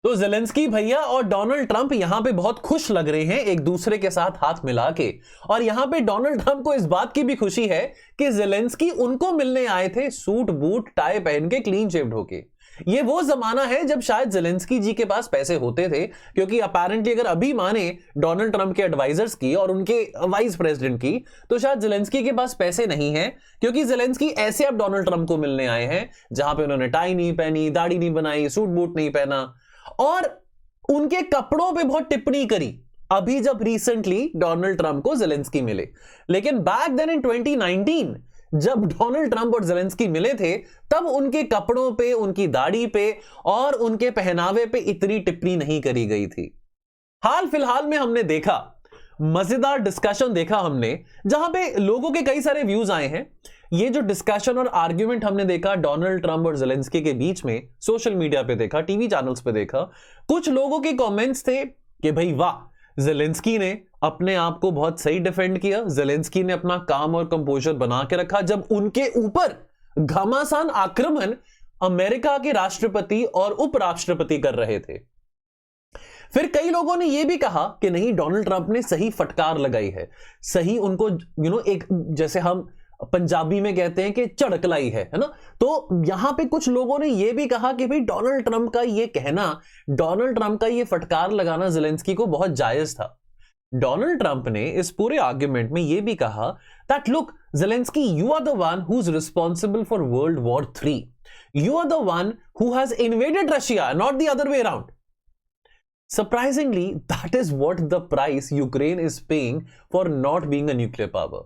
तो ज़ेलेंस्की भैया और डोनाल्ड ट्रंप यहां पे बहुत खुश लग रहे हैं एक दूसरे के साथ हाथ मिला के। और यहां पे डोनाल्ड ट्रंप को इस बात की भी खुशी है कि ज़ेलेंस्की उनको मिलने आए थे सूट बूट टाई पहन के, क्लीन शेव्ड होके। ये वो जमाना है जब शायद ज़ेलेंस्की जी के पास पैसे होते थे, क्योंकि अपेरेंटली अगर अभी माने डोनाल्ड ट्रंप के एडवाइजर्स की और उनके वाइस प्रेसिडेंट की, तो शायद ज़ेलेंस्की के पास पैसे नहीं है, क्योंकि ज़ेलेंस्की ऐसे अब डोनाल्ड ट्रंप को मिलने आए हैं जहां पे उन्होंने टाई नहीं पहनी, दाढ़ी नहीं बनाई, सूट बूट नहीं पहना और उनके कपड़ों पे बहुत टिप्पणी करी अभी जब रिसेंटली डोनाल्ड ट्रंप को ज़ेलेंस्की मिले। लेकिन बैक देन इन 2019 जब डोनाल्ड ट्रंप और ज़ेलेंस्की मिले थे, तब उनके कपड़ों पे, उनकी दाढ़ी पे और उनके पहनावे पे इतनी टिप्पणी नहीं करी गई थी। हाल फिलहाल में हमने देखा, मजेदार डिस्कशन देखा हमने, जहां पे लोगों के कई सारे व्यूज आए हैं। ये जो डिस्कशन और आर्ग्यूमेंट हमने देखा डोनाल्ड ट्रंप और ज़ेलेंस्की के बीच में, सोशल मीडिया पे देखा, टीवी चैनल्स पे देखा, कुछ लोगों के कमेंट्स थे कि भाई वाह, ज़ेलेंस्की ने अपने आप को बहुत सही डिफेंड किया, ज़ेलेंस्की ने अपना काम और कंपोजर बना के रखा जब उनके ऊपर घमासान आक्रमण अमेरिका के राष्ट्रपति और उपराष्ट्रपति कर रहे थे। फिर कई लोगों ने यह भी कहा कि नहीं, डोनाल्ड ट्रंप ने सही फटकार लगाई है, सही उनको एक जैसे हम पंजाबी में कहते हैं कि चड़कलाई है ना। तो यहां पे कुछ लोगों ने यह भी कहा कि भाई डोनाल्ड ट्रंप का ये कहना, डोनाल्ड ट्रंप का ये फटकार लगाना ज़ेलेंस्की को बहुत जायज था। डोनाल्ड ट्रंप ने इस पूरे आर्ग्यूमेंट में यह भी कहा that look Zelensky, you are the one who is responsible for world war 3, you are the one who has invaded Russia, not the other way around. Surprisingly, that is what the price Ukraine is paying for not being a nuclear power.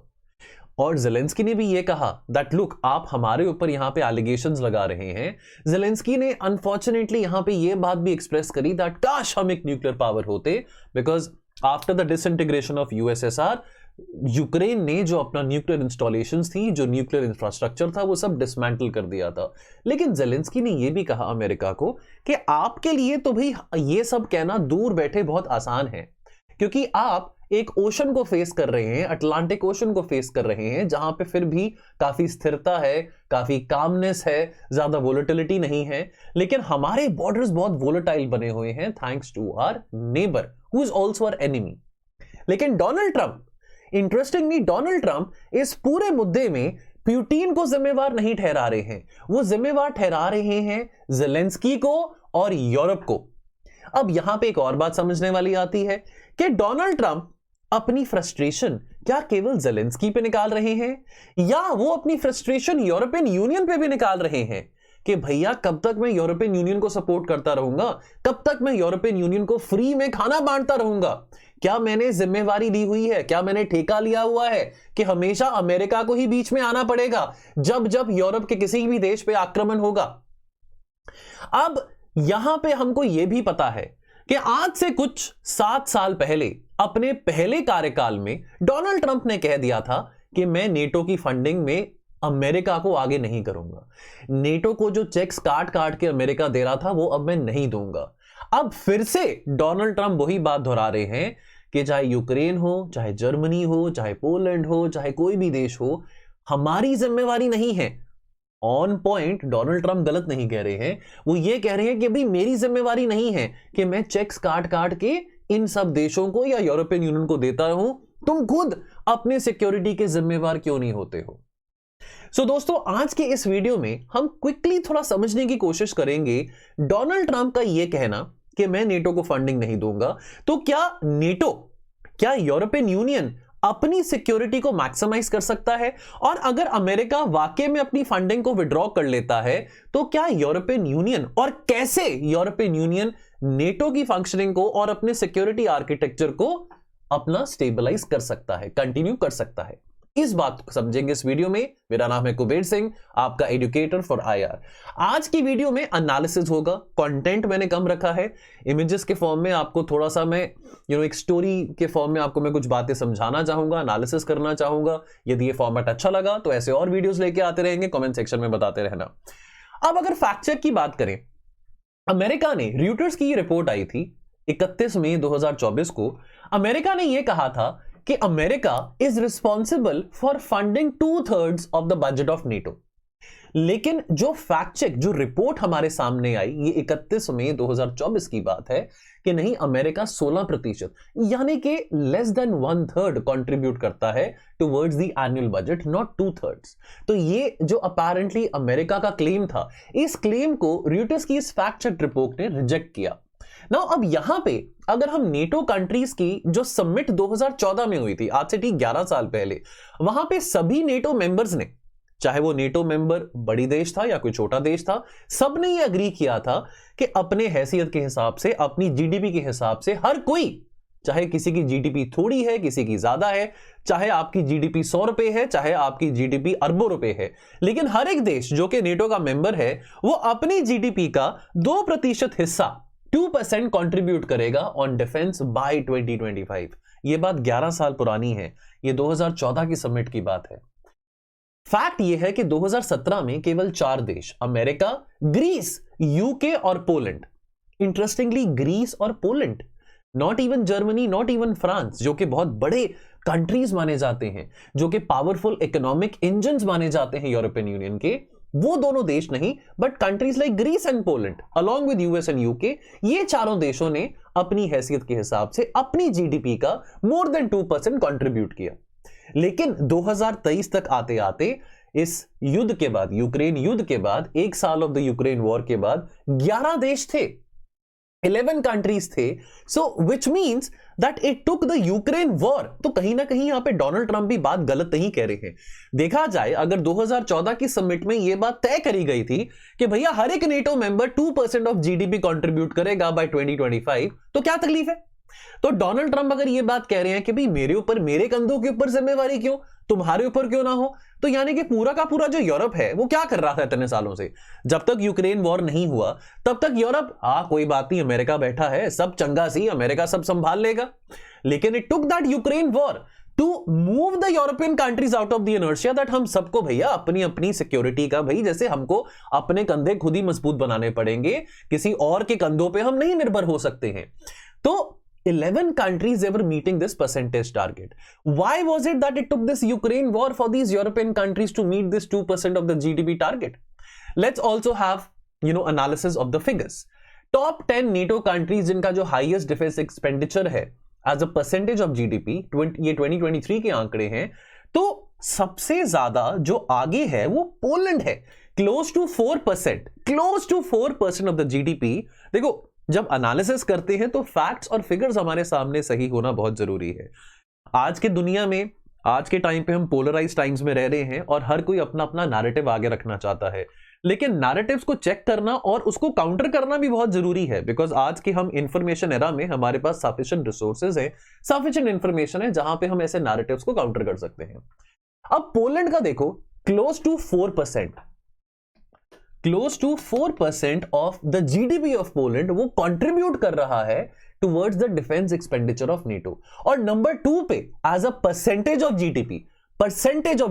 और Zelensky ने भी ये कहा that look, आप हमारे ऊपर यहां पे एलिगेशंस लगा रहे हैं। ज़ेलेंस्की ने अनफॉर्चुनेटली यहां पे ये बात भी एक्सप्रेस करी दैट काश हम एक न्यूक्लियर पावर होते, because after the disintegration of USSR, Ukraine ने जो अपना न्यूक्लियर इंस्टॉलेशंस थी, जो न्यूक्लियर इंफ्रास्ट्रक्चर था, वो सब डिसमेंटल कर दिया था। लेकिन ज़ेलेंस्की ने यह भी कहा अमेरिका को कि आपके लिए तो भाई ये सब कहना दूर बैठे बहुत आसान है, क्योंकि आप एक ओशन को फेस कर रहे हैं, अटलांटिक ओशन को फेस कर रहे हैं, जहां पे फिर भी काफी स्थिरता है, काफी कामनेस है, ज्यादा वोलेटिलिटी नहीं है। लेकिन हमारे बॉर्डर्स बहुत वोलेटाइल बने हुए हैं thanks to our neighbour who is also our enemy. लेकिन Donald Trump, interestingly Donald Trump इस पूरे मुद्दे में पुतिन को जिम्मेवार नहीं ठहरा रहे हैं, वो जिम्मेवार ठहरा रहे हैं ज़ेलेंस्की को और यूरोप को। अब यहां पे एक और बात समझने वाली आती है कि डोनाल्ड ट्रंप अपनी फ्रस्ट्रेशन क्या केवल ज़ेलेंस्की पे निकाल रहे हैं, या वो अपनी फ्रस्ट्रेशन यूरोपियन यूनियन पे भी निकाल रहे हैं कि भैया कब तक मैं यूरोपियन यूनियन को सपोर्ट करता रहूंगा, कब तक मैं यूरोपियन यूनियन को फ्री में खाना बांटता रहूंगा। क्या मैंने जिम्मेवारी ली हुई है, क्या मैंने ठेका लिया हुआ है कि हमेशा अमेरिका को ही बीच में आना पड़ेगा जब जब यूरोप के किसी भी देश पे आक्रमण होगा। अब यहां पे हमको यह भी पता है कि आज से कुछ 7 साल पहले अपने पहले कार्यकाल में डोनाल्ड ट्रंप ने कह दिया था कि मैं नेटो की फंडिंग में अमेरिका को आगे नहीं करूंगा, नेटो को जो चेक्स काट काट के अमेरिका दे रहा था वो अब मैं नहीं दूंगा। अब फिर से डोनाल्ड ट्रंप वही बात दोहरा रहे हैं कि चाहे यूक्रेन हो, चाहे जर्मनी हो, चाहे पोलैंड हो, चाहे कोई भी देश हो, हमारी जिम्मेवारी नहीं है। ऑन पॉइंट डोनाल्ड ट्रंप गलत नहीं कह रहे हैं, वो ये कह रहे हैं कि भाई मेरी जिम्मेवारी नहीं है कि मैं चेक्स काट काट के इन सब देशों को या यूरोपियन यूनियन को देता रहूं, तुम खुद अपने सिक्योरिटी के जिम्मेवार क्यों नहीं होते हो। सो दोस्तों, आज के इस वीडियो में हम क्विकली थोड़ा समझने की कोशिश करेंगे डोनाल्ड ट्रंप का यह कहना कि मैं नेटो को फंडिंग नहीं दूंगा, तो क्या नेटो, क्या यूरोपियन यूनियन अपनी सिक्योरिटी को मैक्सिमाइज कर सकता है, और अगर अमेरिका वाकई में अपनी फंडिंग को विड्रॉ कर लेता है तो क्या यूरोपियन यूनियन, और कैसे यूरोपियन यूनियन नेटो की फंक्शनिंग को और अपने सिक्योरिटी आर्किटेक्चर को अपना स्टेबलाइज कर सकता है, कंटिन्यू कर सकता है। इस बात को समझेंगे इस वीडियो में। मेरा नाम है कुबेर सिंह, आपका एजुकेटर फॉर आईआर। आज की वीडियो में एनालिसिस होगा, कंटेंट मैंने कम रखा है, इमेजेस के फॉर्म में आपको थोड़ा सा मैं एक स्टोरी के फॉर्म में आपको मैं कुछ बातें समझाना चाहूंगा, एनालिसिस करना चाहूंगा। यदि ये फॉर्मेट अच्छा लगा तो ऐसे और वीडियोस लेके आते रहेंगे, कमेंट सेक्शन में बताते रहना। अब अगर फैक्ट चेक की बात करें, अमेरिका ने, रॉयटर्स की रिपोर्ट आई थी 31 मई 2024 को, अमेरिका ने यह कहा था कि America is responsible for funding 2/3 of the budget of NATO. लेकिन जो फैक्ट चेक, जो रिपोर्ट हमारे सामने आई, ये 31 मई 2024 की बात है कि नहीं, अमेरिका 16% यानी कि लेस देन 1/3 कंट्रीब्यूट करता है towards the annual budget, not 2/3। तो ये जो अपेरेंटली अमेरिका का क्लेम था, इस क्लेम को रॉयटर्स की इस फैक्ट चेक रिपोर्ट ने रिजेक्ट किया। नाउ अब यहां पे अगर हम नेटो कंट्रीज की जो समिट 2014 में हुई थी, आज से ठीक 11 साल पहले, वहां पे सभी नेटो मेंबर्स ने, चाहे वो नेटो मेंबर बड़ी देश था या कोई छोटा देश था, सबने ये अग्री किया था कि अपने हैसियत के हिसाब से, अपनी जीडीपी के हिसाब से हर कोई, चाहे किसी की जीडीपी थोड़ी है, किसी की ज्यादा है, चाहे आपकी जीडीपी 100 रुपए है, चाहे आपकी जीडीपी अरबों रुपए है, लेकिन हर एक देश जो कि नेटो का मेंबर है वो अपनी जीडीपी का 2% हिस्सा 2% कंट्रीब्यूट करेगा ऑन डिफेंस बाय 2025। यह बात 11 साल पुरानी है, यह 2014 की समिट की बात है। फैक्ट यह है कि 2017 में केवल 4 देश, अमेरिका, ग्रीस, यूके और पोलैंड, इंटरेस्टिंगली ग्रीस और Poland, not even Germany, not even France, जो कि बहुत बड़े कंट्रीज माने जाते हैं, जो कि पावरफुल इकोनॉमिक इंजन्स माने जाते हैं यूरोपियन यूनियन के, वो दोनों देश नहीं, but countries like Greece and Poland along with US and UK, ये चारों देशों ने अपनी हैसियत के हिसाब से अपनी जीडीपी का मोर देन 2% कंट्रीब्यूट किया। लेकिन 2023 तक आते आते इस युद्ध के बाद, यूक्रेन युद्ध के बाद, 1 साल ऑफ द यूक्रेन वॉर के बाद 11 देश थे, 11 कंट्रीज थे। So which means that it took the Ukraine war. तो कहीं ना कहीं यहां पे डोनाल्ड ट्रंप भी बात गलत नहीं कह रहे हैं। देखा जाए, अगर 2014 की समिट में यह बात तय करी गई थी कि भैया हर एक NATO member 2% of GDP contribute करेगा बाय 2025, तो क्या तकलीफ है? तो डोनाल्ड ट्रंप अगर ये बात कह रहे हैं कि भाई मेरे ऊपर, मेरे कंधों के ऊपर जिम्मेवारी क्यों, तुम्हारे ऊपर क्यों ना हो, तो यानी कि पूरा का पूरा जो यूरोप है वो क्या कर रहा था इतने सालों से? जब तक यूक्रेन वॉर नहीं हुआ तब तक यूरोप, कोई बात नहीं, अमेरिका बैठा है, सब चंगा सी, अमेरिका सब संभाल लेगा। लेकिन it took that Ukraine war to move the European countries out of the inertia, that हम सबको भैया अपनी अपनी सिक्योरिटी का, भाई जैसे हमको अपने कंधे खुद ही मजबूत बनाने पड़ेंगे, किसी और के कंधों पे हम नहीं निर्भर हो सकते हैं। तो 11 countries ever meeting this percentage target. Why was it that it took this Ukraine war for these European countries to meet this 2% of the GDP target? Let's also have, analysis of the figures. Top 10 NATO countries जिनका जो highest defense expenditure है as a percentage of GDP, ये 2023 के आंकड़े हैं, तो सबसे ज्यादा जो आगे है वो पोलैंड है, close to 4% of the GDP। देखो, जब एनालिसिस करते हैं तो फैक्ट्स और फिगर्स हमारे सामने सही होना बहुत जरूरी है। आज के दुनिया में, आज के टाइम पे हम पोलराइज टाइम्स में रह रहे हैं और हर कोई अपना अपना नैरेटिव आगे रखना चाहता है, लेकिन नैरेटिव्स को चेक करना और उसको काउंटर करना भी बहुत जरूरी है, बिकॉज आज के हम इंफॉर्मेशन एरा में हमारे पास सफिशिएंट रिसोर्सेज है, सफिशिएंट इंफॉर्मेशन है जहां पे हम ऐसे नैरेटिव्स को काउंटर कर सकते हैं। अब पोलैंड का देखो, close to 4% of the GDP of Poland वो कंट्रीब्यूट कर रहा है towards the defence expenditure of NATO. और नंबर 2 पे as a percentage of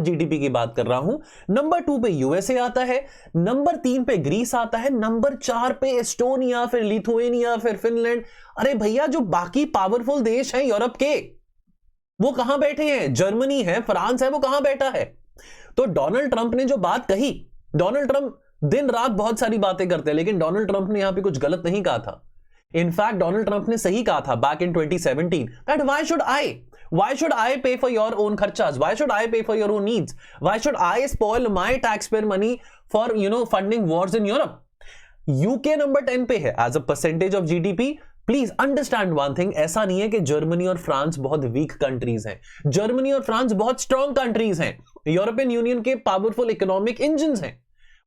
GDP की बात कर रहा हूं, नंबर 2 पे यूएसए आता है, नंबर 3 पे ग्रीस आता है, नंबर 4 पे एस्टोनिया, फिर लिथुएनिया, फिर फिनलैंड। अरे भैया, जो बाकी पावरफुल देश हैं यूरोप के, वो कहां बैठे हैं? जर्मनी है, फ्रांस है, वो कहां बैठा है? तो डोनाल्ड ट्रंप ने जो बात कही, डोनाल्ड ट्रंप दिन रात बहुत सारी बातें करते हैं, लेकिन डोनाल्ड ट्रंप ने यहां पे कुछ गलत नहीं कहा था। इनफैक्ट डोनाल्ड ट्रंप ने सही कहा था back in 2017 that why should I pay for your own खर्चास, why should I pay for your own needs, why should I spoil my taxpayer money for funding wars in Europe? UK number 10 पे है as a percentage of GDP. Please understand one thing, ऐसा नहीं है कि Germany और France बहुत weak countries हैं, Germany और फ्रांस बहुत स्ट्रॉन्ग कंट्रीज हैं, यूरोपियन यूनियन के पावरफुल इकोनॉमिक इंजन्स हैं,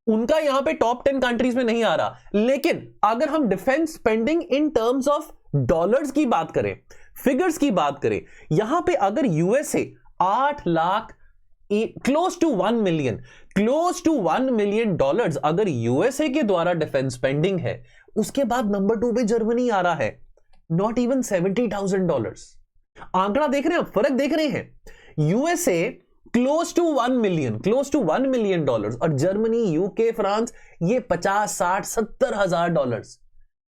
उनका यहां पे टॉप 10 कंट्रीज में नहीं आ रहा। लेकिन अगर हम defence spending in terms of dollars की बात करें, फिगर्स की बात करें, यहां पे अगर USA 8 lakh, close to 1 million dollars अगर यूएसए के द्वारा डिफेंस स्पेंडिंग है, उसके बाद नंबर 2 पे जर्मनी आ रहा है, नॉट इवन $70,000। आंकड़ा देख रहे हैं, फर्क देख रहे हैं। USA close to 1 million dollars, और जर्मनी, यूके, फ्रांस ये 50, 60, 70 हजार डॉलर्स।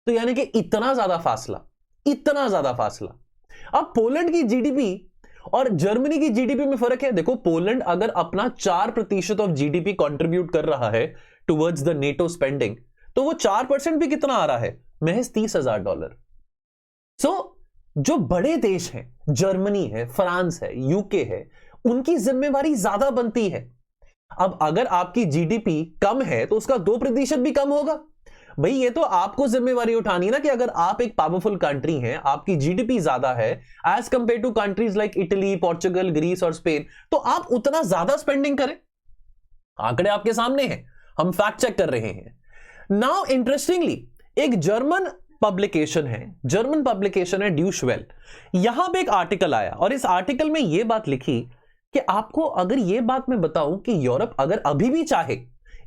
तो यानी कि इतना ज्यादा फासला। अब पोलैंड की जीडीपी और जर्मनी की जीडीपी में फर्क है। देखो, पोलैंड अगर अपना 4% ऑफ जीडीपी कंट्रीब्यूट कर रहा है टुवर्ड्स द नेटो स्पेंडिंग, तो वो 4% भी कितना आ रहा है, महज $30,000। सो जो बड़े देश हैं, जर्मनी है, फ्रांस है, यूके है, उनकी जिम्मेवारी ज्यादा बनती है। अब अगर आपकी जीडीपी कम है तो उसका 2% भी कम होगा। भाई ये तो आपको जिम्मेवारी उठानी है ना, कि अगर आप एक पावरफुल कंट्री हैं, आपकी जीडीपी ज्यादा है as compare to countries like Italy, Portugal, Greece और स्पेन, तो आप उतना ज्यादा स्पेंडिंग करें। आंकड़े आपके सामने हैं, हम फैक्ट चेक कर रहे हैं। नाउ इंटरेस्टिंगली, एक जर्मन पब्लिकेशन है ड्यूश वेल, यहां पे एक आर्टिकल आया और इस आर्टिकल में यह बात लिखी कि आपको अगर यह बात मैं बताऊं कि यूरोप अगर अभी भी चाहे,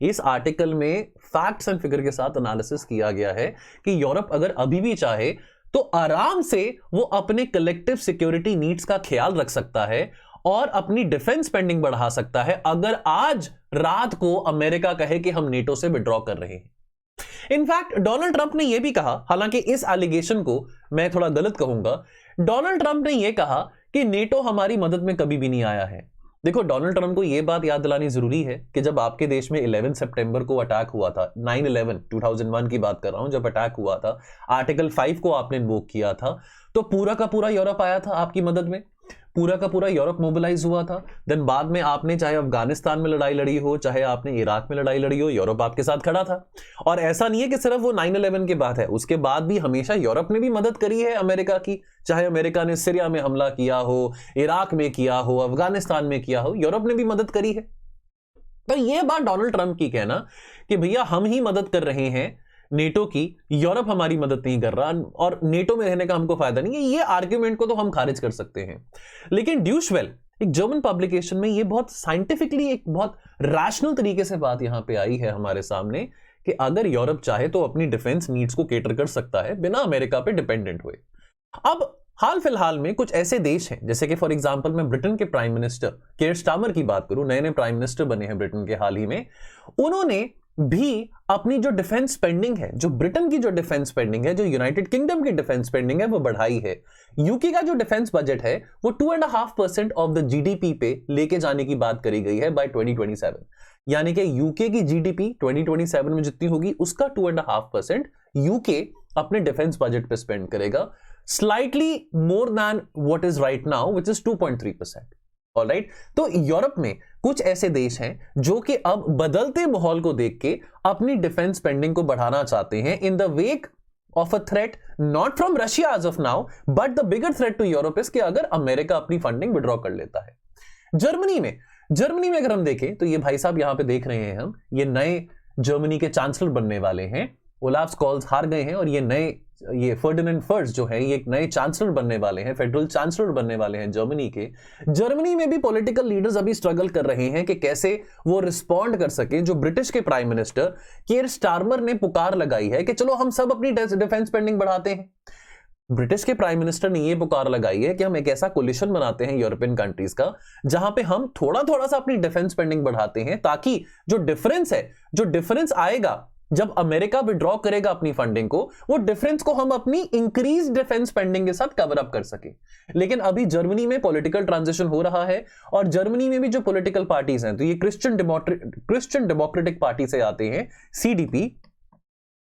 इस आर्टिकल में फैक्ट्स एंड फिगर के साथ एनालिसिस किया गया है कि यूरोप अगर अभी भी चाहे तो आराम से वो अपने कलेक्टिव सिक्योरिटी नीड्स का ख्याल रख सकता है और अपनी डिफेंस स्पेंडिंग बढ़ा सकता है अगर आज रात को अमेरिका कहे कि हम नेटो से विड्रॉ कर रहे हैं। इनफैक्ट डोनाल्ड ट्रंप ने यह भी कहा, हालांकि इस एलिगेशन को मैं थोड़ा गलत कहूंगा, डोनाल्ड ट्रंप ने यह कहा कि नेटो हमारी मदद में कभी भी नहीं आया है। देखो, डोनाल्ड ट्रंप को यह बात याद दिलानी जरूरी है कि जब आपके देश में 11 सितंबर को अटैक हुआ था, 9/11 2001 की बात कर रहा हूं, जब अटैक हुआ था, आर्टिकल 5 को आपने इन्वोक किया था, तो पूरा का पूरा यूरोप आया था आपकी मदद में, पूरा का पूरा यूरोप मोबिलाइज हुआ था। देन बाद में आपने चाहे अफगानिस्तान में लड़ाई लड़ी हो, चाहे आपने इराक में लड़ाई लड़ी हो, यूरोप आपके साथ खड़ा था। और ऐसा नहीं है कि सिर्फ वो 9/11 के बाद है, उसके बाद भी हमेशा यूरोप ने भी मदद करी है अमेरिका की, चाहे अमेरिका ने सीरिया में हमला किया हो, इराक में किया हो, अफगानिस्तान में किया हो, यूरोप ने भी मदद करी है। तो यह बात डोनाल्ड ट्रंप की कहना कि भैया हम ही मदद कर रहे हैं नेटो की, यूरोप हमारी मदद नहीं कर रहा और नेटो में रहने का हमको फायदा नहीं है, ये आर्ग्यूमेंट को तो हम खारिज कर सकते हैं। लेकिन ड्यूश वेल, एक जर्मन पब्लिकेशन में ये बहुत साइंटिफिकली, एक बहुत रैशनल तरीके से बात यहां पे आई है हमारे सामने कि अगर यूरोप चाहे तो अपनी डिफेंस नीड्स को केटर कर सकता है बिना अमेरिका पे डिपेंडेंट हुए। अब हाल फिलहाल में कुछ ऐसे देश हैं, जैसे कि फॉर एग्जांपल मैं ब्रिटेन के प्राइम मिनिस्टर केयर स्टारमर की बात करूं, नए नए प्राइम मिनिस्टर बने हैं ब्रिटेन के हाल ही में, उन्होंने भी अपनी जो डिफेंस स्पेंडिंग है, जो ब्रिटेन की जो डिफेंस स्पेंडिंग है, जो यूनाइटेड किंगडम की डिफेंस स्पेंडिंग है, वो बढ़ाई है। यूके का जो डिफेंस बजट है वो 2.5% ऑफ द जीडीपी पे लेके जाने की बात करी गई है बाय 2027, यानी कि यूके की जीडीपी 2027 में जितनी होगी उसका 2.5% यूके अपने डिफेंस बजट पे स्पेंड करेगा, slightly more than what is right now which is 2.3%। Alright, तो यूरोप में कुछ ऐसे देश हैं जो कि अब बदलते माहौल को देख के अपनी डिफेंस स्पेंडिंग को बढ़ाना चाहते हैं in the wake of a threat not from Russia as of now, but the bigger threat to Europe is कि अगर अमेरिका अपनी फंडिंग विड्रॉ कर लेता है। जर्मनी में अगर हम देखें तो ये भाई साहब यहां पे देख रहे हैं हम, ये नए जर्मनी के चांसलर बनने वाले हैं। ओलाफ स्कॉल्स हार गए हैं और ये फर्डिनेंड फर्स्ट जो है ये एक नए चांसलर बनने वाले हैं, फेडरल चांसलर बनने वाले हैं जर्मनी के। जर्मनी में भी पॉलिटिकल लीडर्स अभी स्ट्रगल कर रहे हैं कि कैसे वो रिस्पॉन्ड कर सके। जो ब्रिटिश के प्राइम मिनिस्टर केयर स्टारमर ने पुकार लगाई है कि चलो हम सब अपनी डिफेंस स्पेंडिंग बढ़ाते हैं। ब्रिटिश के प्राइम मिनिस्टर ने यह पुकार लगाई है कि हम एक ऐसा कोलिशन बनाते हैं यूरोपियन कंट्रीज का जहां पे हम थोड़ा थोड़ा सा अपनी डिफेंस स्पेंडिंग बढ़ाते हैं, ताकि जो डिफरेंस आएगा जब अमेरिका विड्रॉ करेगा अपनी फंडिंग को, वो डिफरेंस को हम अपनी इंक्रीज डिफेंस स्पेंडिंग के साथ कवर अप कर सके। लेकिन अभी जर्मनी में पॉलिटिकल ट्रांजिशन हो रहा है और जर्मनी में भी जो पॉलिटिकल पार्टीज हैं, तो ये क्रिश्चियन डेमोक्रेटिक पार्टी से आते हैं, सीडीपी,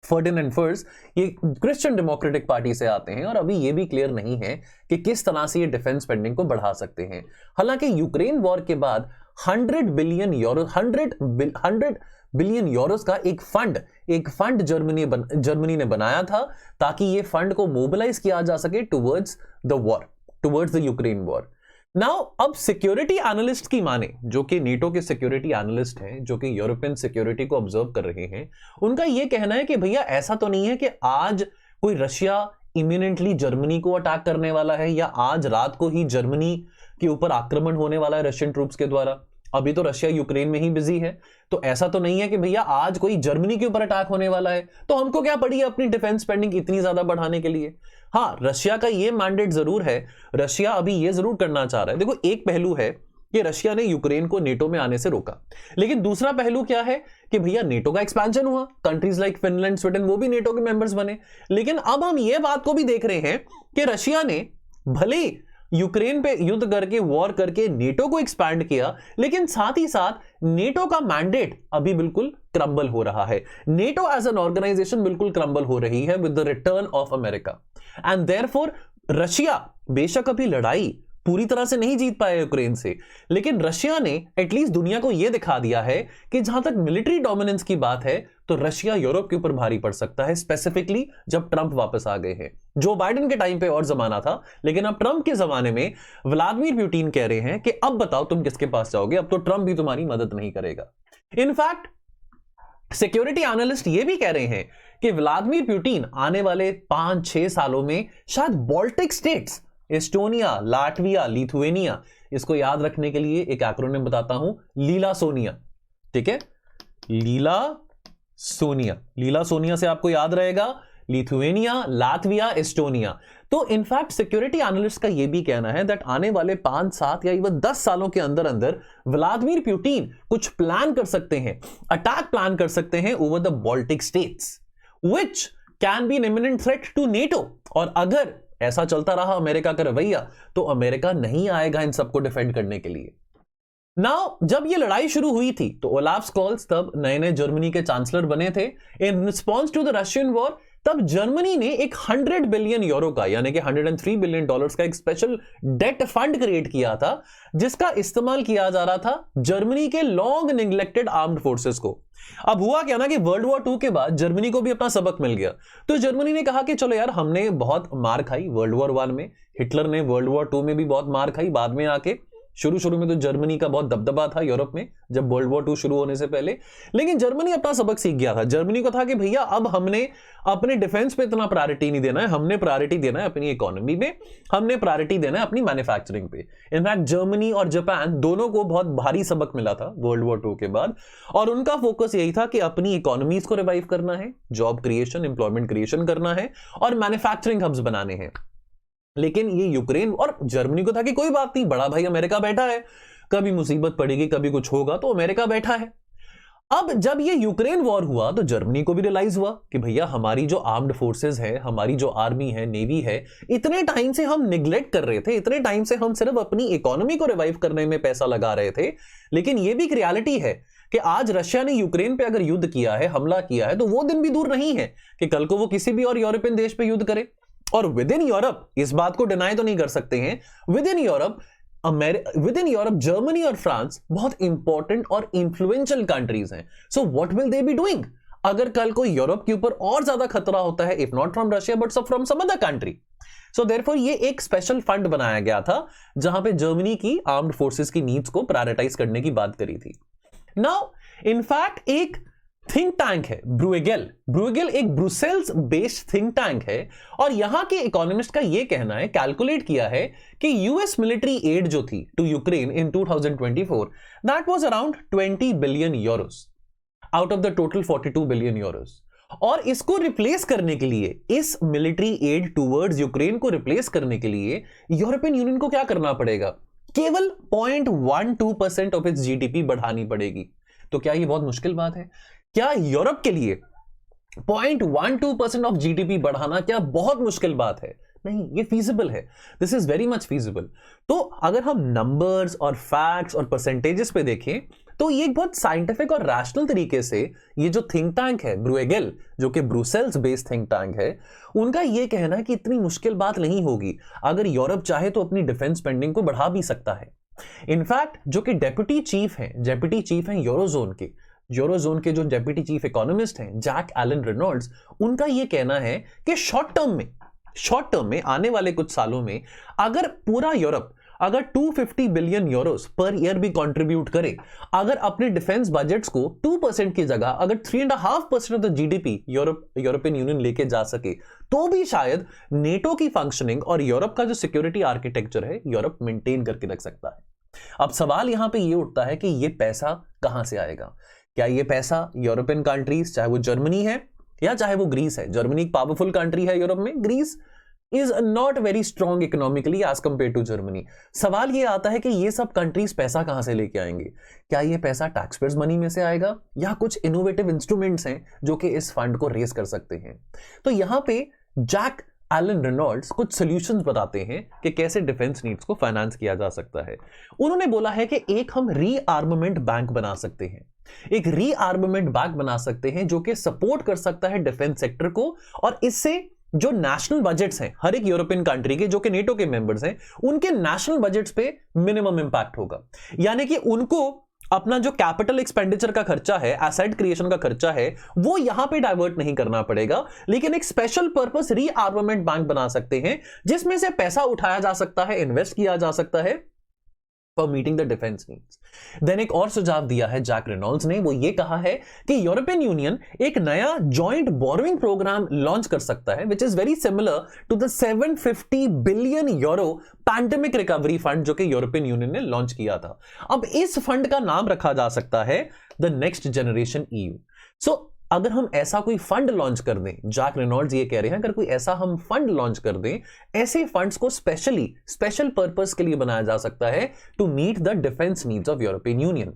फर्डिनेंड फर्स्ट, ये क्रिश्चियन डेमोक्रेटिक पार्टी से आते हैं और अभी ये भी क्लियर नहीं है कि किस तरह से ये डिफेंस स्पेंडिंग को बढ़ा सकते हैं। हालांकि यूक्रेन वॉर के बाद 100 बिलियन यूरोस का एक फंड जर्मनी ने बनाया था ताकि ये फंड को मोबिलाइज किया जा सके towards the Ukraine war. Now अब सिक्योरिटी एनालिस्ट की माने, जो कि नेटो के सिक्योरिटी एनालिस्ट हैं, जो कि यूरोपियन सिक्योरिटी को ऑब्जर्व कर रहे हैं, उनका यह कहना है कि भैया ऐसा तो नहीं है कि आज कोई रशिया इमिनेंटली जर्मनी को अटैक करने वाला है या आज रात को ही जर्मनी के ऊपर आक्रमण होने वाला है रशियन ट्रूप्स के द्वारा। अभी तो रशिया यूक्रेन में ही बिजी है, तो ऐसा तो नहीं है कि भैया आज कोई जर्मनी के ऊपर अटैक होने वाला है, तो हमको क्या पड़ी है अपनी डिफेंस स्पेंडिंग इतनी ज्यादा बढ़ाने के लिए। हाँ, रशिया का ये मैंडेट जरूर है, रशिया अभी ये जरूर करना चाह रहा है। देखो, एक पहलू है कि रशिया ने यूक्रेन को नेटो में आने से रोका, लेकिन दूसरा पहलू क्या है कि भैया नेटो का एक्सपेंशन हुआ, कंट्रीज लाइक फिनलैंड, स्वीडन, वो भी नेटो के मेंबर्स बने। लेकिन अब हम ये बात को भी देख रहे हैं कि रशिया ने भले यूक्रेन पे युद्ध करके वॉर करके नेटो को एक्सपैंड किया, लेकिन साथ ही साथ नेटो का मैंडेट अभी बिल्कुल क्रम्बल हो रहा है। नेटो एज एन ऑर्गेनाइजेशन बिल्कुल क्रम्बल हो रही है with the return of America. And therefore Russia बेशक अभी लड़ाई पूरी तरह से नहीं जीत पाया यूक्रेन से, लेकिन रशिया ने एटलीस्ट दुनिया को यह दिखा दिया है कि जहां तक मिलिट्री डोमिनेंस की बात है तो रशिया यूरोप के ऊपर भारी पड़ सकता है, स्पेसिफिकली जब ट्रंप वापस आ गए हैं। जो बाइडेन के टाइम पे और जमाना था, लेकिन अब ट्रंप के जमाने में व्लादिमीर पुतिन कह रहे हैं कि अब बताओ तुम किसके पास जाओगे, अब तो ट्रंप भी तुम्हारी मदद नहीं करेगा। इनफैक्ट सिक्योरिटी एनालिस्ट ये भी कह रहे हैं कि व्लादिमीर पुतिन आने वाले 5-6 सालों में शायद Baltic states Estonia, Latvia, Lithuania, इसको याद रखने के लिए एक एक्रोनिम बताता हूं, लीला सोनिया। ठीक है, लीला सोनिया, लीला सोनिया से आपको याद रहेगा लिथुएनिया, लातविया, एस्टोनिया। तो इनफैक्ट सिक्योरिटी एनालिस्ट का यह भी कहना है दैट आने वाले 5, 7 या इवन 10 सालों के अंदर अंदर व्लादिमीर पुतिन कुछ प्लान कर सकते हैं, अटैक प्लान कर सकते हैं over the Baltic states, which can be an imminent threat to NATO. और अगर ऐसा चलता रहा अमेरिका का रवैया तो अमेरिका नहीं आएगा इन सबको डिफेंड करने के लिए। नाउ जब ये लड़ाई शुरू हुई थी तो ओलाफ स्कॉल्स तब नए नए जर्मनी के चांसलर बने थे। In response to the Russian war तब जर्मनी ने एक 100 बिलियन यूरो का यानी कि $103 बिलियन का एक स्पेशल डेट फंड क्रिएट किया था, जिसका इस्तेमाल किया जा रहा था जर्मनी के लॉन्ग निग्लेक्टेड आर्म्ड फोर्सेस को। अब हुआ क्या ना कि वर्ल्ड वॉर 2 के बाद जर्मनी को भी अपना सबक मिल गया, तो जर्मनी ने कहा कि चलो यार, हमने बहुत मार खाई वर्ल्ड वॉर 1 में, हिटलर ने वर्ल्ड वॉर 2 में भी बहुत मार खाई, बाद में आके शुरू में तो जर्मनी का बहुत दबदबा था यूरोप में जब वर्ल्ड वॉर 2 शुरू होने से पहले, लेकिन जर्मनी अपना सबक सीख गया था। जर्मनी को था कि भैया अब हमने अपने डिफेंस पे इतना प्रायोरिटी नहीं देना है, हमने प्रायोरिटी देना है अपनी इकोनॉमी में, हमने प्रायोरिटी देना है अपनी मैन्युफैक्चरिंग पे। इनफैक्ट जर्मनी और जापान दोनों को बहुत भारी सबक मिला था वर्ल्ड वॉर 2 के बाद, और उनका फोकस यही था कि अपनी इकोनॉमीज को रिवाइव करना है, जॉब क्रिएशन, एम्प्लॉयमेंट क्रिएशन करना है और मैन्युफैक्चरिंग हब्स बनाने हैं। लेकिन ये यूक्रेन और जर्मनी को था कि कोई बात नहीं, बड़ा भाई अमेरिका बैठा है, कभी मुसीबत पड़ेगी, कभी कुछ होगा तो अमेरिका बैठा है। अब जब ये यूक्रेन वॉर हुआ तो जर्मनी को भी रियलाइज हुआ कि भैया हमारी जो आर्म्ड फोर्सेस है, हमारी जो आर्मी है, नेवी है, इतने टाइम से हम निग्लेक्ट कर रहे थे, इतने टाइम से हम सिर्फ अपनी इकोनॉमी को रिवाइव करने में पैसा लगा रहे थे। लेकिन ये भी एक रियलिटी है कि आज रशिया ने यूक्रेन पे अगर युद्ध किया है, हमला किया है, तो वो दिन भी दूर नहीं है कि कल को वो किसी भी और यूरोपियन देश पे युद्ध करे। और विद इन यूरोप, इस बात को डिनाई तो नहीं कर सकते हैं, विद इन यूरोप जर्मनी और फ्रांस बहुत इंपॉर्टेंट और इंफ्लुएंशियल कंट्रीज हैं। So what will they be doing अगर कल को यूरोप के ऊपर और ज्यादा खतरा होता है, if not from Russia but from some other country. So therefore ये एक स्पेशल फंड बनाया गया था जहां पे जर्मनी की आर्म्ड फोर्सेस की नीड्स को प्रायोरिटाइज करने की बात करी थी। नाउ इनफैक्ट एक थिंक टैंक है ब्रूएगेल एक ब्रुसेल्स बेस्ड थिंक टैंक है, और यहां के इकोनॉमिस्ट का यह कहना है, कैलकुलेट किया है कि यूएस मिलिट्री एड जो थी to Ukraine in 2024 that was around 20 billion euros out of the total 42 billion euros. और इसको रिप्लेस करने के लिए, इस मिलिट्री एड टूवर्ड्स यूक्रेन को रिप्लेस करने के लिए यूरोपियन यूनियन को क्या करना पड़ेगा? केवल 0.12% ऑफ इट्स जीडीपी बढ़ानी पड़ेगी। तो क्या यह बहुत मुश्किल बात है? क्या यूरोप के लिए 0.12% ऑफ जीडीपी बढ़ाना क्या बहुत मुश्किल बात है? नहीं, ये फीजिबल है, this is very much feasible. तो अगर हम नंबर्स और फैक्ट्स और परसेंटेजेस पे देखें तो ये एक बहुत साइंटिफिक और रैशनल तरीके से ये जो थिंक टैंक है ब्रूएगेल, जो कि ब्रुसेल्स बेस्ड थिंक टैंक है, उनका ये कहना है कि इतनी मुश्किल बात नहीं होगी। अगर यूरोप चाहे तो अपनी डिफेंस स्पेंडिंग को बढ़ा भी सकता है। इनफैक्ट जो कि डेप्यूटी चीफ हैं यूरोजोन के जो डेप्यूटी चीफ इकोनॉमिस्ट हैं जैक एलन रेनॉल्ड्स, उनका यह कहना है कि शॉर्ट टर्म में आने वाले कुछ सालों में अगर पूरा यूरोप अगर 250 बिलियन यूरोस पर ईयर भी कंट्रीब्यूट करे, अगर अपने डिफेंस बजट्स को 2% की जगह अगर 3.5% of the GDP European union लेके जा सके, तो भी शायद नेटो की फंक्शनिंग और यूरोप का जो सिक्योरिटी आर्किटेक्चर है यूरोप मेंटेन करके रख सकता है। अब सवाल यहां पे ये उठता है कि ये पैसा कहां से आएगा? क्या ये पैसा यूरोपियन कंट्रीज, चाहे वो जर्मनी है या चाहे वो ग्रीस है, जर्मनी एक पावरफुल कंट्री है यूरोप में, Greece is not very strong economically as compare to Germany. सवाल ये आता है कि ये सब कंट्रीज पैसा कहां से लेके आएंगे? क्या ये पैसा टैक्सपेयर्स मनी में से आएगा या कुछ इनोवेटिव इंस्ट्रूमेंट्स हैं जो कि इस फंड को रेज कर सकते हैं? तो यहां पे जैक एलन रेनॉल्ड्स कुछ सॉल्यूशंस बताते हैं कि कैसे डिफेंस नीड्स को फाइनेंस किया जा सकता है। उन्होंने बोला है कि एक हम रीआर्ममेंट बैंक बना सकते हैं, एक रीआर्ममेंट बैंक बना सकते हैं जो कि सपोर्ट कर सकता है डिफेंस सेक्टर को, और इससे जो नेशनल बजट्स हैं हर एक यूरोपियन कंट्री के जो कि नेटो के मेंबर्स हैं, उनके नेशनल बजट्स पे मिनिमम इंपैक्ट होगा। यानी कि उनको अपना जो कैपिटल एक्सपेंडिचर का खर्चा है, एसेट क्रिएशन का खर्चा है, वो यहां पे डाइवर्ट नहीं करना पड़ेगा, लेकिन एक स्पेशल पर्पस रीआर्ममेंट बैंक बना सकते हैं जिसमें से पैसा उठाया जा सकता है, इन्वेस्ट किया जा सकता है for meeting the defence needs. Then एक और सुझाव दिया है जैक रेनॉल्ड्स ने, वो ये कहा है कि यूरोपियन यूनियन एक नया जॉइंट बोरोइंग प्रोग्राम लॉन्च कर सकता है which is very similar to the 750 billion euro pandemic recovery fund जो कि यूरोपियन यूनियन ने लॉन्च किया था। अब इस फंड का नाम रखा जा सकता है द नेक्स्ट जनरेशन EU। सो अगर हम ऐसा कोई फंड लॉन्च कर दें, जैक रेनॉल्ड्स ये कह रहे हैं, अगर कोई ऐसा हम फंड लॉन्च कर दें, ऐसे फंड्स को स्पेशल पर्पस के लिए बनाया जा सकता है to meet the defence needs of European Union.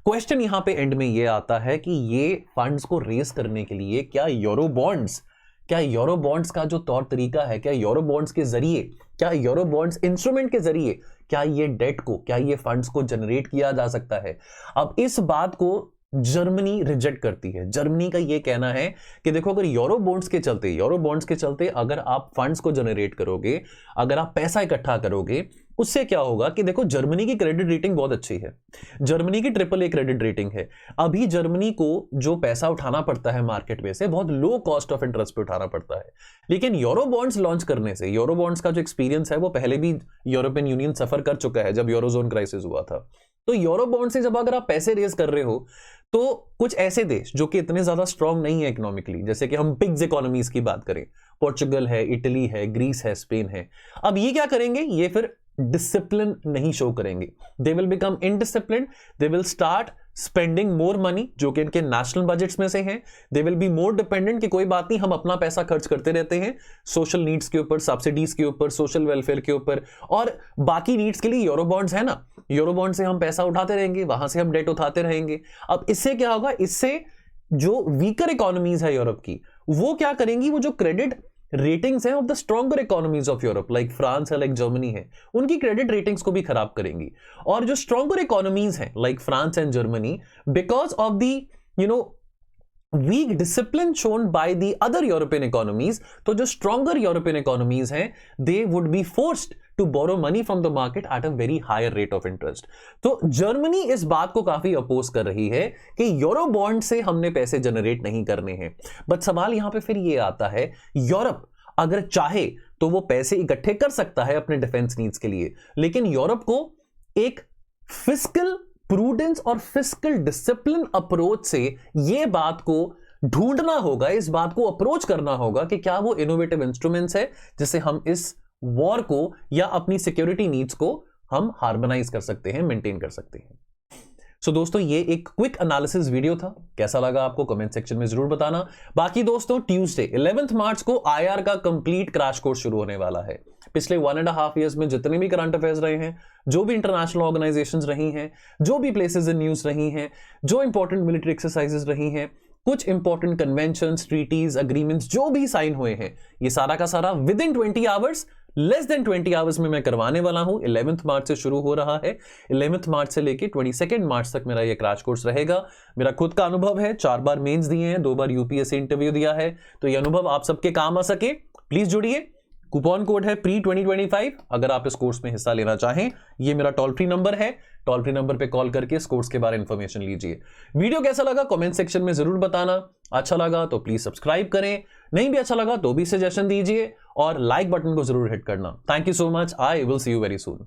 Question यहां पे एंड में ये आता है कि ये फंड्स को रेज करने के लिए क्या यूरो बॉन्ड्स का जो तौर तरीका है, क्या यूरो बॉन्ड्स के जरिए, क्या यूरो बॉन्ड्स इंस्ट्रूमेंट के जरिए, क्या ये डेट को, क्या ये फंड्स को जनरेट किया जा सकता है? अब इस बात को जर्मनी रिजेक्ट करती है। जर्मनी का यह कहना है कि देखो, अगर यूरो बॉन्ड्स के चलते अगर आप फंड्स को जनरेट करोगे, अगर आप पैसा इकट्ठा करोगे, उससे क्या होगा कि देखो, जर्मनी की क्रेडिट रेटिंग बहुत अच्छी है, जर्मनी की AAA क्रेडिट रेटिंग है। अभी जर्मनी को जो पैसा उठाना पड़ता है मार्केट में से, बहुत लो कॉस्ट ऑफ इंटरेस्ट पे उठाना पड़ता है। लेकिन यूरो बॉन्ड्स लॉन्च करने से, यूरो बॉन्ड्स का जो एक्सपीरियंस है वो पहले भी यूरोपियन यूनियन सफर कर चुका है जब यूरोजोन क्राइसिस हुआ था। तो यूरो बॉन्ड से जब अगर आप पैसे रेज कर रहे हो, तो कुछ ऐसे देश जो कि इतने ज्यादा स्ट्रांग नहीं है इकोनॉमिकली, जैसे कि हम पिग्स इकोनॉमीज की बात करें, पोर्चुगल है, इटली है, ग्रीस है, स्पेन है, अब ये क्या करेंगे? ये फिर डिसिप्लिन नहीं शो करेंगे। They will become indisciplined, they will start spending more money जो कि इनके नेशनल बजट्स में से हैं। They will be more dependent कि कोई बात नहीं, हम अपना पैसा खर्च करते रहते हैं सोशल नीड्स के ऊपर, सब्सिडीज के ऊपर, सोशल वेलफेयर के ऊपर, और बाकी नीड्स के लिए यूरो बॉन्ड्स है ना, यूरो बॉन्ड से हम पैसा उठाते रहेंगे, वहां से हम डेट उठाते रहेंगे। अब इससे क्या होगा? इससे जो वीकर इकोनॉमीज है यूरोप की, वो क्या करेंगी? वो जो क्रेडिट रेटिंग्स हैं of the stronger economies of Europe, like France है, लाइक जर्मनी है, उनकी क्रेडिट रेटिंग्स को भी खराब करेंगी। और जो स्ट्रॉन्गर इकोनॉमीज हैं like France and Germany, because of the weak discipline shown by the other European economies, तो जो stronger European economies हैं, they would be forced to borrow money from the market at a very higher rate of interest। तो Germany इस बात को काफी oppose कर रही है कि यूरो बॉन्ड से हमने पैसे जनरेट नहीं करने हैं। बट सवाल यहां पे फिर ये आता है, यूरोप अगर चाहे तो वो पैसे इकट्ठे कर सकता है अपने डिफेंस नीड्स के लिए, लेकिन यूरोप को एक फिस्कल प्रूडेंस और फिस्कल डिसिप्लिन अप्रोच से ये बात को ढूंढना होगा, इस बात को अप्रोच करना होगा कि क्या वो इनोवेटिव इंस्ट्रूमेंट्स है जिससे हम इस वॉर को या अपनी सिक्योरिटी नीड्स को हम हार्मोनाइज कर सकते हैं, मेंटेन कर सकते हैं। सो दोस्तों, ये एक क्विक एनालिसिस वीडियो था। कैसा लगा आपको कमेंट सेक्शन में जरूर बताना। बाकी दोस्तों, ट्यूसडे 11 मार्च को IR का कंप्लीट क्रैश कोर्स शुरू होने वाला है। पिछले 1.5 ईयर्स में जितने भी करंट अफेयर्स रहे हैं, जो भी इंटरनेशनल ऑर्गेनाइजेशंस रही हैं, जो भी प्लेसेस इन न्यूज रही हैं, जो इंपॉर्टेंट मिलिट्री एक्सरसाइजेस रही हैं, कुछ इंपॉर्टेंट कन्वेंशंस, ट्रीटीज, अग्रीमेंट्स जो भी साइन हुए हैं, ये सारा का सारा with in 20 hours, less than 20 hours में मैं करवाने वाला हूं। 11 मार्च से शुरू हो रहा है, 11 मार्च से लेके 22 मार्च तक मेरा ये क्रैश कोर्स रहेगा। मेरा खुद का अनुभव है, 4 बार मेंस दिए हैं, 2 बार UPSC इंटरव्यू दिया है, तो ये अनुभव आप सबके काम आ सके, प्लीज जुड़िए। कूपन कोड है PRE2025। अगर आप इस कोर्स में हिस्सा लेना चाहें, ये मेरा टोल फ्री नंबर है, टोल फ्री नंबर पे कॉल करके इस कोर्स के बारे में इंफॉर्मेशन लीजिए। वीडियो कैसा लगा कमेंट सेक्शन में जरूर बताना। अच्छा लगा तो प्लीज सब्सक्राइब करें, नहीं भी अच्छा लगा तो भी सजेशन दीजिए, और लाइक बटन को जरूर हिट करना। Thank you so much, I will see you very soon.